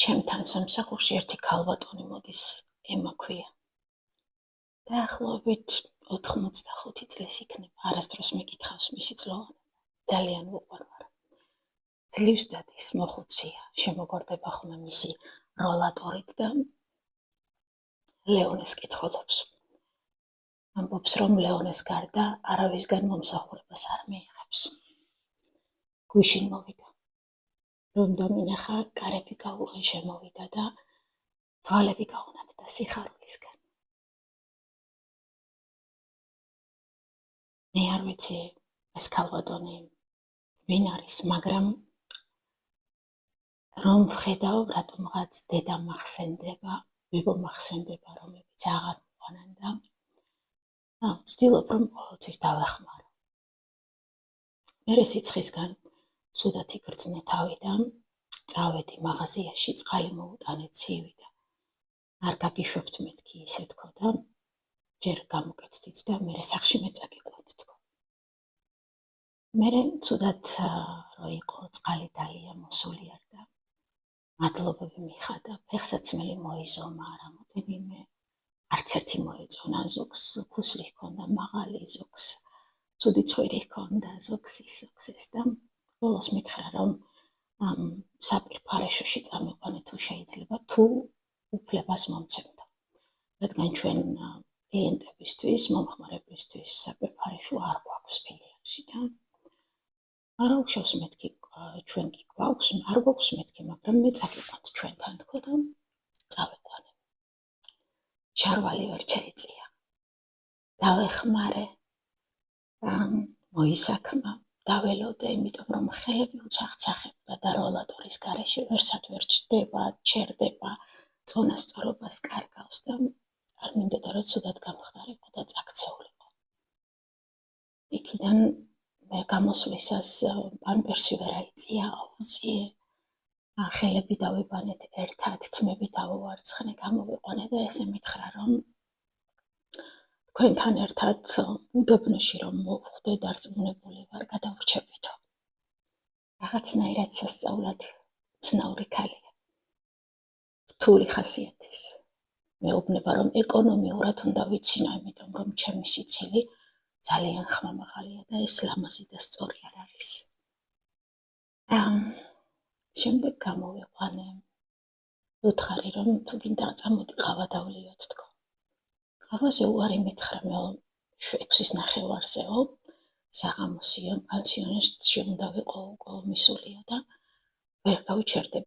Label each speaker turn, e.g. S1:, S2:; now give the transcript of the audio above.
S1: ჩემთან სამსახურში ერთი ქალბატონი მოდის, ემა ქვია. დაახლოებით 85 წლის იქნება, არასდროს მეკითხავს მისი წლოვანება. ძალიან უყვარვარ. ძლივს დადის, მოხუცია, შემოგორდება ხოლმე მისი როლატორით და ლეონეს კითხულობს. ამბობს, რომ ლეონეს გარდა არავისგან მომსახურებას არ მიიღებს. გუშინ მოვიდა. რომ დამინახა, კარები გაუღე, შემოვიდა და თვალები გაუნათდა სიხარულისგან. მე არ ვიცი ეს ქალბატონი ვინ არის, მაგრამ რომ ვხედავ, რატომღაც დედა მახსენდება, ბიბო მახსენდება, რომლებიც აღარ მყვანან და ვცდილობ, რომ ყოველთვის დავეხმარო. მერე სიცხისგან ცუდად იგრძნე თავი და წავედი მაღაზიაში, წყალი მოუტანე ცივი და არ გაგიშვებთ მეთქი, ისე თქო და ჯერ გამოკეთდით და მერე სახში მეწაგიყვეთ თქო. მერე ცუდად რო იყო, წყალი დალია, მოსულიარ და მადლობები მიხადა, ფეხსაცმელი მოიზომა რამოდენიმე, არც ერთი მოეწონა, ზოგს ქუსლი ჰქონდა მაღალი, ზოგს ცუდი ცხვირი ჰქონდა, ზოგს ის, ზოგს ეს და ბოლოს მითხრა, რომ საფრიფარეშოში წამიყვანე თუ შეიძლება, თუ უფლებას მომცემთ. რადგან ჩვენ კლიენტებისთვის, მომხმარებისთვის საფრიფარეშო არ გვაქვს ფილიალში და არა უშავს მეთქი, ჩვენ კი გვაქვს, არ გვაქვს მეთქი, მაგრამ მე წაგიყვანთ ჩვენთან თქო და წავიყვანე. შარვალი ვერ ჩაიწია. დავეხმარე, მოისაქმა, დაველოდე, იმიტომ რომ ხელები უცახცახებდა და როლატორის გარეშე ვერსად ვერ ჩდება, ჩერდება, წონასწორობას კარგავს და არ მინდოდა რომ ცუდად გამხდარიყო და წაქცეულიყო. იქიდან მე გამოსვლისას პამპერსი ვერ აიწია, აუწიე, ხელები დავიბანეთ ერთად, თმები დავუვარცხნე, გამოვიყვანე და ესე მითხრა, რომ თქვენთან ერთად უდაბნოში რომ მოვხვდე, დარწმუნებული ვარ, გადავრჩებითო. რაღაცნაირად სასწაულად ცნაური ქალია. რთული ხასიათის. მეუბნება, რომ ეკონომიურად უნდა ვიცინო, იმიტომ რომ ჩემი სიცილი ძალიან ხმამაღალია და ეს ლამაზი და სწორი არ არის. შემდეგ გამოვიყვანე. ვუთხარი, რომ თუ გინდა წამოდი ყავა დავლიოთ თქო. ყავაზე უარი მითხრა, მე 6-ის ნახევარზეო, საღამოსიო, პანსიონში უნდა ვიყო უკვე მისულია და ვერ გავჩერდები.